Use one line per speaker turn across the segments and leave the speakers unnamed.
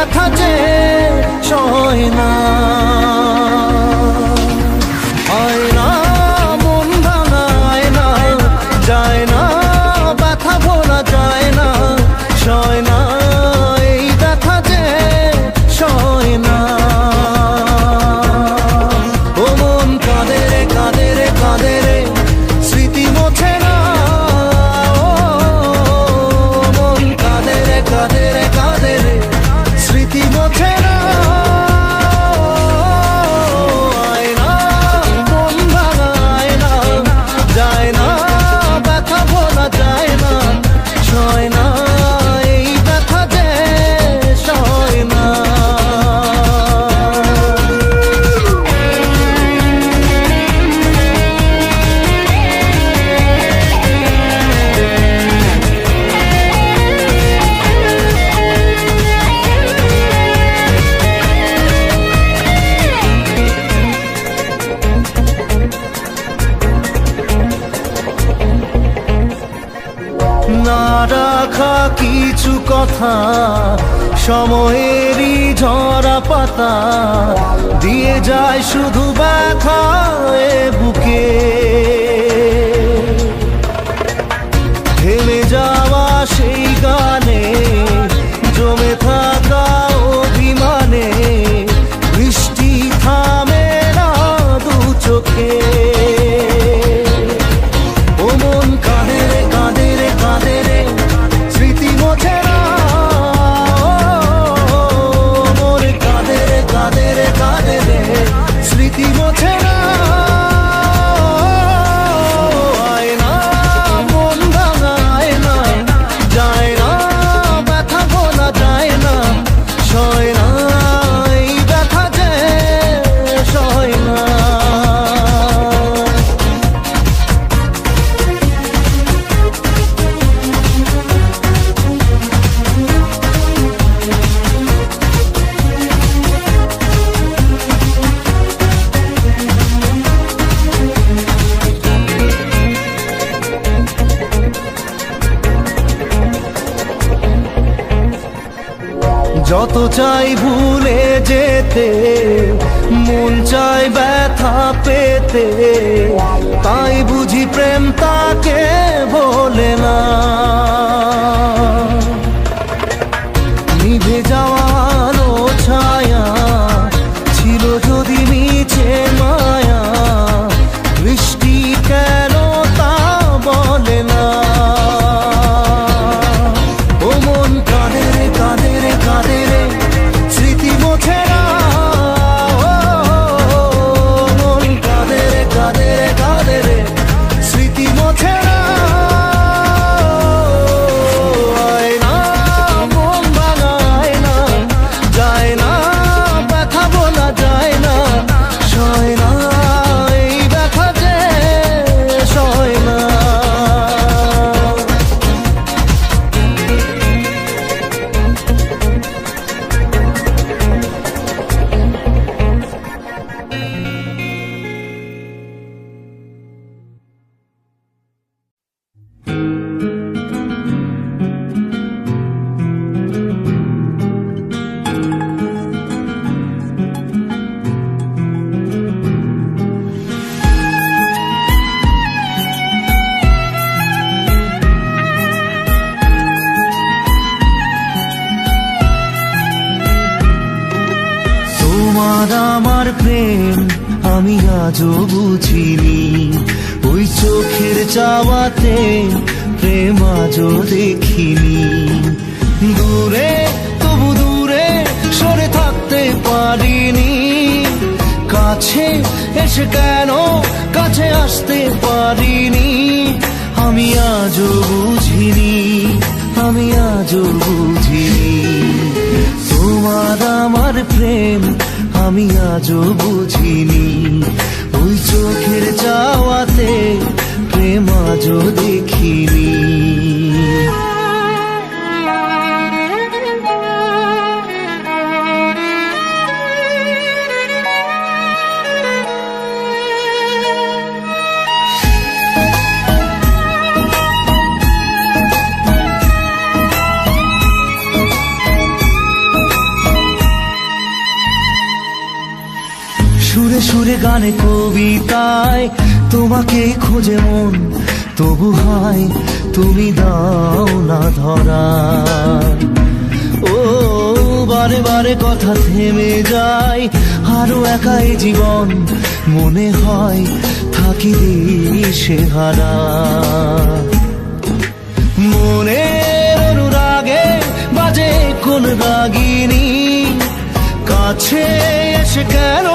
ব্যথা যে সয় না। আয়না মন ভাঙা আয়না, যায় না ব্যথা ভোলা যায় না, সয় না এই ব্যথা যে সয় না। ও মন কাঁদে রে কাঁদে রে কাঁদে রে, স্মৃতি মোছে না। ও মন কাঁদে রে কাঁদে রে কাঁদে রে, স্মৃতি মোছে না। আয়না মন ভাঙা আয়না, যায় না ব্যথা ভোলা যায় না, সয় না এই ব্যথা যে সয় না। না রাখা কিছু কথা, সময়েরই ঝরা পাতা, দিয়ে যায় শুধু ব্যথা এ বুকে। থেমে যাওয়া সেই গানে, জমে থাকা অভিমানে, বৃষ্টি থামে না দু চোখে। ও মন কাঁদে রে কাঁদে রে কাঁদে রে, স্মৃতি মোছে না। ও মন কাঁদে রে কাঁদে রে কাঁদে রে, স্মৃতি মোছে না। আয়না মন ভাঙা আয়না, যায় না ব্যথা ভোলা যায় না, সয় না এই ব্যথা যে সয় না। যত চাই ভুলে যেতে, মন চাই ব্যথা পেতে, তাই বুঝি প্রেম তাকে বলে না। নিভে যাওয়া আলো ছায়া ছিল যদি মিছে মায়া, বৃষ্টি কেন তা বলে না। ও মন কাঁদে রে কাঁদে রে কাঁদে রে, স্মৃতি মোছে না। ও মন কাঁদে রে কাঁদে রে কাঁদে রে, স্মৃতি মোছে না। আয়না মন ভাঙা আয়না, যায় না ব্যথা ভোলা যায় না, সয় না এই ব্যথা যে সয় না। তোমার আমার প্রেম আমি আজও বুঝিনি, ওই চোখের চাওয়াতে প্রেম আজও দেখিনি। দূরে তবু দূরে সরে থাকতে পারিনি, কাছে এসে কেন কাছে আসতে পারিনি। আমি আজও বুঝিনি, আমি আজও বুঝিনি, তোমার আমার প্রেম আমি আজও বুঝিনি। ওই চোখের চাওয়াতে প্রেম আজও দেখিনি। সুরে গানে কবিতায় তোমাকে খোঁজে মন, তবু হায় তুমি দাও না ধরা। ও বারে বারে কথা থেমে যায়, আরো একাই জীবন মনে হয় থাকি দিশে হারা। মনের অনুরাগে বাজে কোন রাগিনী, কাছে এসে কেন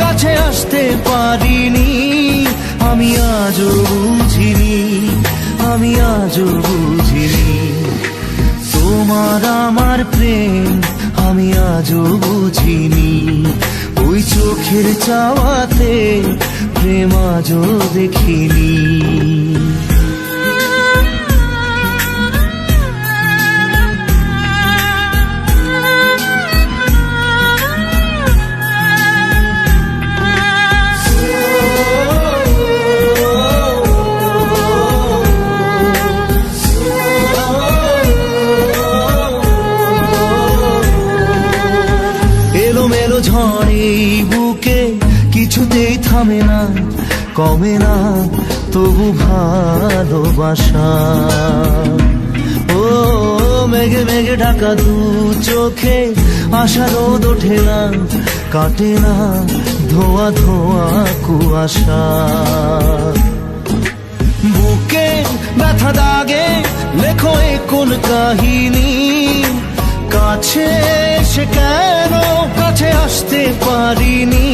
কাছে আসতে পারিনি। আমি আজও বুঝিনি, আমি আজও বুঝিনি তোমার আমার প্রেম, আমি আজও বুঝিনি। ওই চোখের চাওয়াতে প্রেম আজও দেখিনি। এলোমেলো ঝড়ে বুকে কিছুতেই থামে না, কমে না তবু ভালোবাসা। ও মেঘে মেঘে ঢাকা দু চোখে আশা রোদ ওঠে না, কাটে না ধোয়া ধোয়া কুয়াশা। বুকে ব্যথা দাগে লেখো এ কোন কাহিনী, কাছে এসে কেন কাছে আসতে পারিনি।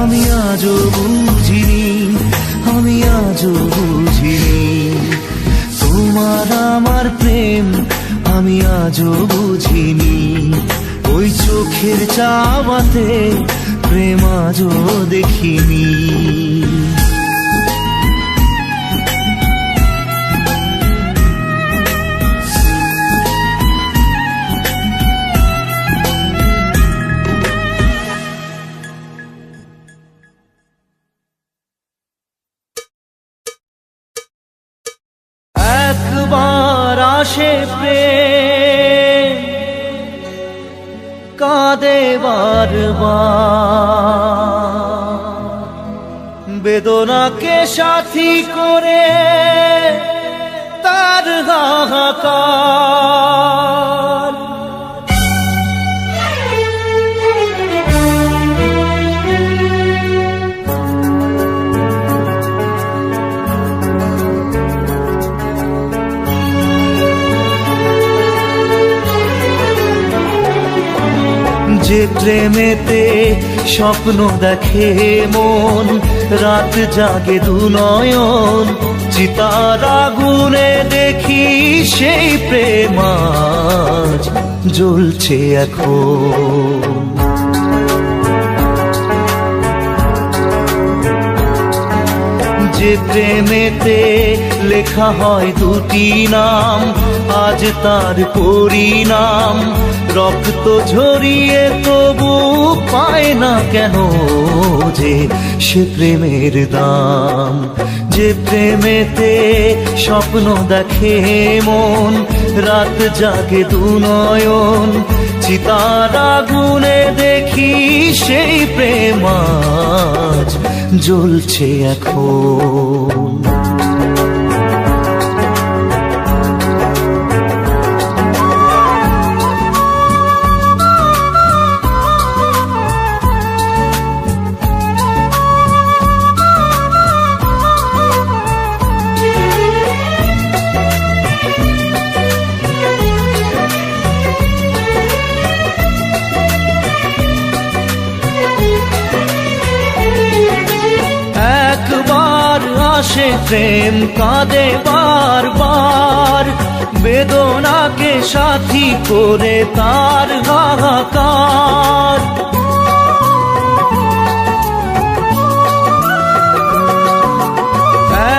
আমি আজও বুঝিনি, আমি আজও বুঝিনি তোমার আমার প্রেম, আমি আজও বুঝিনি। ওই চোখের চাওয়াতে প্রেম আজও দেখিনি। একবার আসে প্রেম কাঁদে বারবার, বেদনাকে সাথী করে তার হাহাকার। যে প্রেমেতে স্বপ্ন দেখে মন, রাত জাগে দু নয়ন, চিতার আগুনে দেখি সেই প্রেম আজ জ্বলছে এখন। যে প্রেমেতে লেখা হয় দুটি নাম, আজ তার পরিণাম রক্ত ঝরিয়ে তবু পায় না কেন যে সে প্রেমের দাম। যে প্রেমেতে স্বপ্ন দেখে মন, রাত জাগে দু নয়ন, চিতার আগুনে দেখি সেই প্রেম আজ জ্বলছে এখন। একবার আসে প্রেম কাঁদে বারবার, বেদনাকে সাথী করে তার হাহাকার।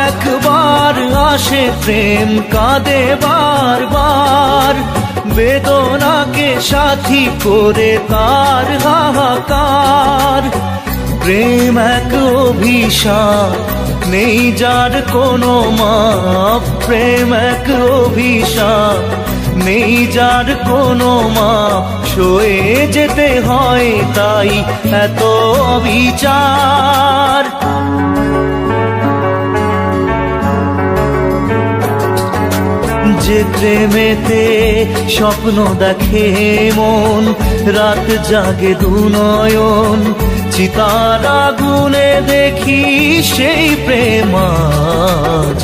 একবার আসে প্রেম কাঁদে বারবার, বেদনাকে সাথী করে তার হাহাকার। প্রেম এক অভিশাপ নেই যার কোনো মাপ, প্রেম এক অভিশাপ নেই যার কোনো মাপ, সয়ে যেতে হয় তাই এত বিচার। যে প্রেমেতে স্বপ্ন দেখে মন, রাত জাগে দুনয়ন, চিতার আগুনে দেখি সেই প্রেম আজ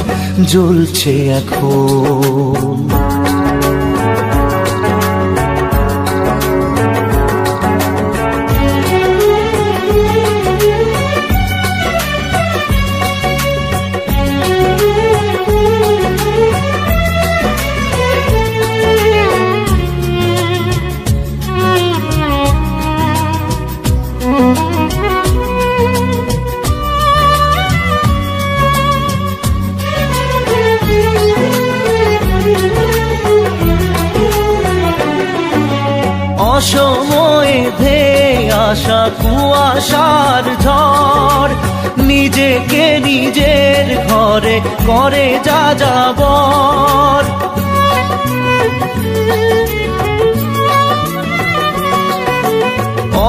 জ্বলছে এখন। অসময়ে ধেয়ে আসা কুয়াশার ঝড়, নিজেকে নিজের ঘরে করে যাযাবর।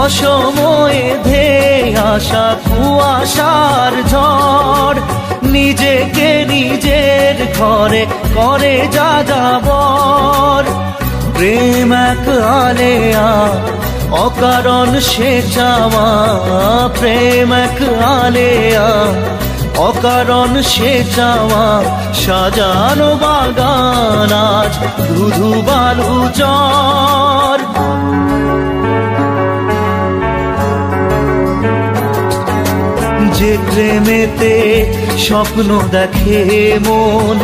অসময়ে ধেয়ে আসা কুয়াশার ঝড়, নিজেকে নিজের ঘরে করে যাযাবর। প্রেম এক আলেয়া অকারণ সে চাওয়া, প্রেম এক আলেয়া অকারণ সে চাওয়া, সাজানো বাগান আজ ধুধু বালু চর। যে প্রেমেতে স্বপ্ন দেখে মন,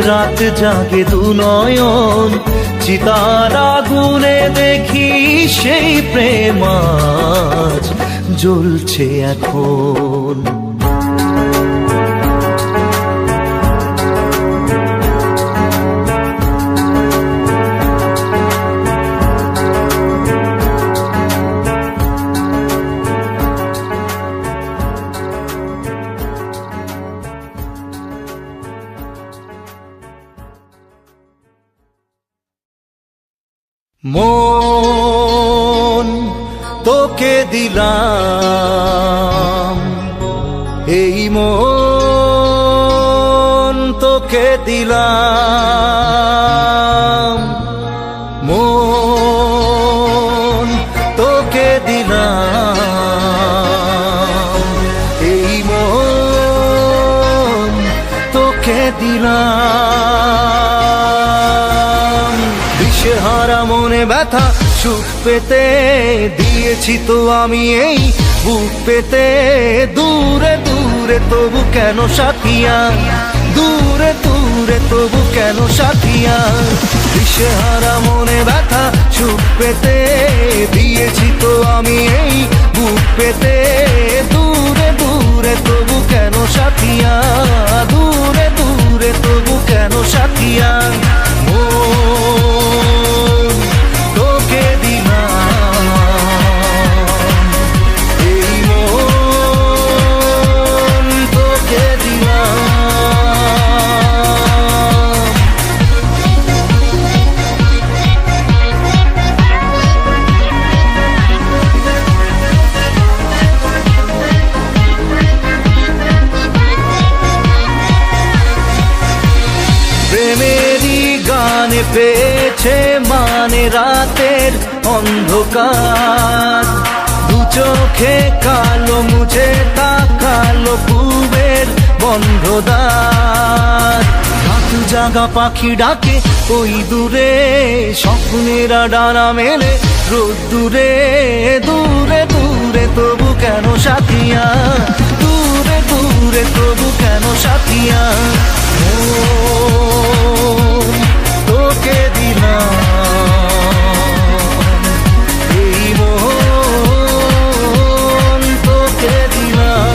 রাত জাগে দুনয়ন, চিতার আগুনে দেখি সেই প্রেম আজ জ্বলছে এখন। মন তোকে দিলাম, এই মন তোকে দিলাম, মন তোকে দিলাম, এই মন তোকে দিলাম। দিশেহারা মনে ব্যথা সুখ পেতে দিয়েছি তো আমি এই বুক পেতে, দূরে দূরে তবু কেন সাথিয়া, দূরে দূরে তবু কেন সাথিয়া। দিশেহারা মনে ব্যথা সুখ পেতে দিয়েছি তো আমি এই বুক পেতে, দূরে দূরে তবু কেন সাথিয়া, দূরে দূরে তবু কেন সাথিয়া। তোকে দিলাম, এই মন তোকে দিলাম। প্রেমেরই গানে পেয়েছে মানে রাতের অন্ধকার, দু চোখে কালো মুছে তাকালো পূবের বন্ধ দ্বার। রাত জাগা পাখি ডাকে ওই দূরে, স্বপ্নেরা ডানা মেলে রোদ দূরে, দূরে দূরে তবু কেন সাথিয়া, দূরে দূরে তবু কেন সাথিয়া। তোকে দিলাম, এই মন তোকে দিলাম।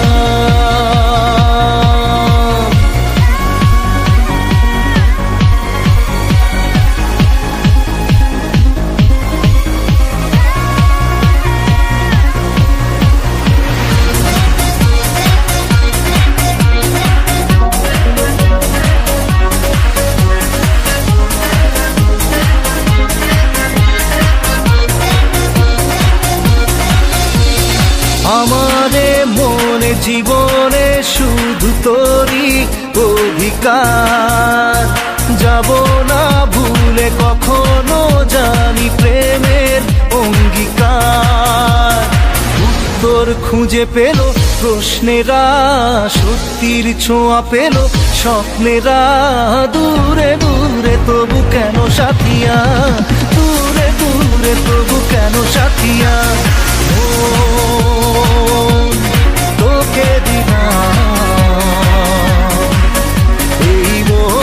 আমারে মনে জীবনে শুধু তোরই অধিকার, যাব না ভুলে কখনো জানি প্রেমের অঙ্গীকার। উত্তর খুঁজে পেল প্রশ্নেরা, সত্যির ছোঁয়া পেল স্বপ্নেরা, দূরে দূরে তবু কেন সাথিয়া, দূরে দূরে তবু কেন সাথিয়া। ও তোকে দিলাম এই মন,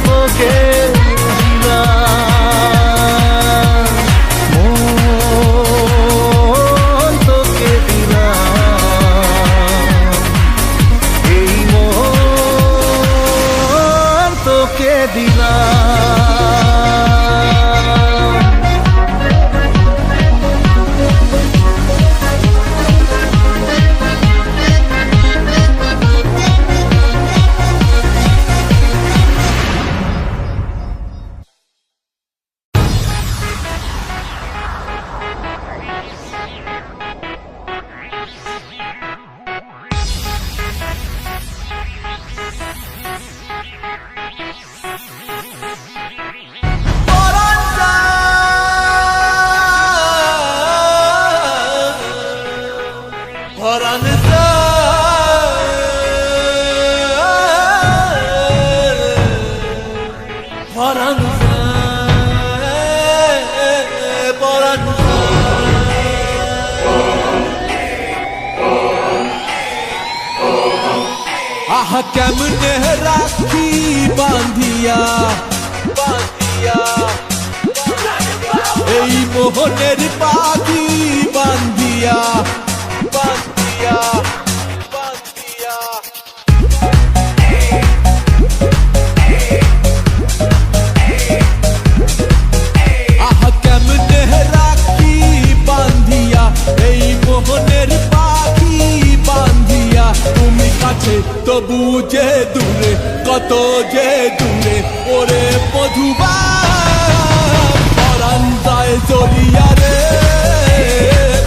তোকে দিলাম মন, তোকে দিলাম এই মন, তোকে দিলাম।
আহা কেমনে রাখি বান্ধিয়া বান্ধিয়া, এই মোহনের পাখি বান্ধিয়া বান্ধিয়া বান্ধিয়া। আহা কেমনে রাখি বান্ধিয়া, এই মোহনের পাখি বান্ধিয়া। তুমি কাছে তবু যে দূরে, কত যে দূরে ওরে মধুবা, পরাণ যায় জ্বলিয়া রে,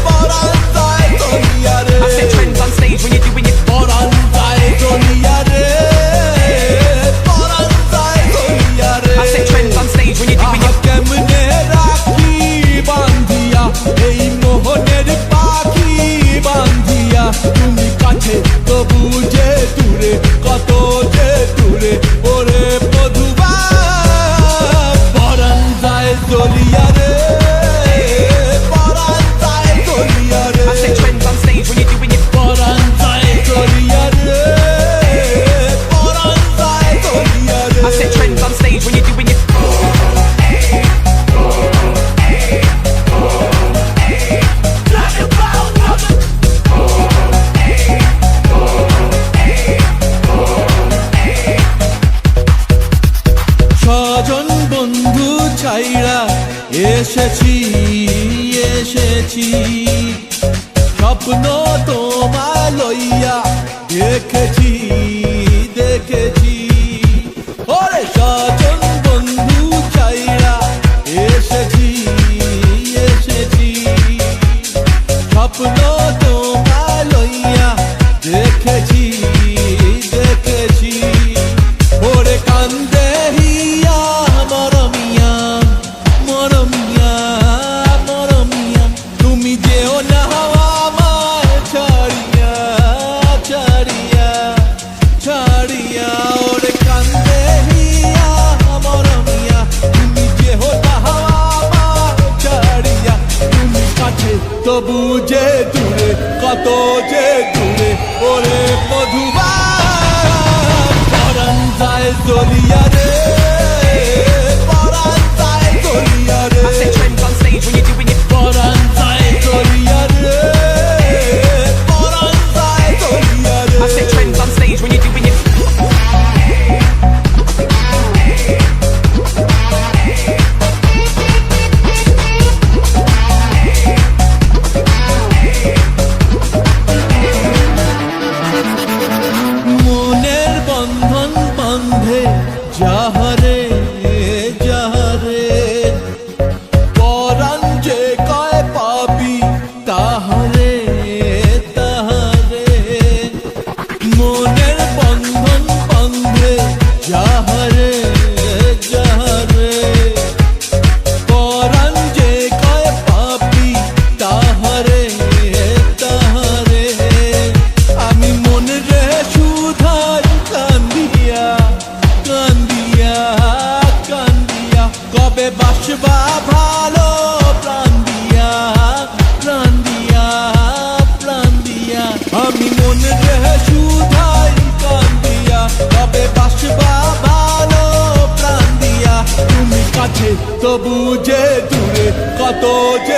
পরাণ যায় জ্বলিয়া রে, পরাণ যায় জ্বলিয়া রে, পরাণ যায় জ্বলিয়া রে। আহা কেমনে রাখি বান্ধিয়া, এই মোহনের পাখি বান্ধিয়া। তুমি কাছে তবু যে দূরে, কত যে দূরে ওরে মধুবা, পরাণ যায় জ্বলিয়া রে, পরাণ যায় জ্বলিয়া রে, পরাণ যায় জ্বলিয়া রে, পরাণ যায় জ্বলিয়া রে। স্বজন বন্ধু ছাইরা এসেছি এসেছি, স্বপ্ন তোমায় লইয়া দেখেছি দেখেছি। ওরে স্বজন বন্ধু ছাইরা এসেছি এসেছি, স্বপ্ন তোমায় লইয়া দেখেছি দেখেছি। ওরে কান্দে হিয়া মরমিয়া মরমিয়া মরমিয়া, তুমি যেও না আমায় ছাড়িয়া ছাড়িয়া ছাড়িয়া। ওরে কান্দে হিয়া মরমিয়া, তুমি যেও না আমায় ছাড়িয়া। তুমি কাছে তবু যে দূরে, কত যে দূরে ওরে মধুবা, পরাণ যায় জ্বলিয়া রে, পরাণ যায় জ্বলিয়া রে, পরাণ যায় জ্বলিয়া রে, পরাণ যায় জ্বলিয়া রে। কত যে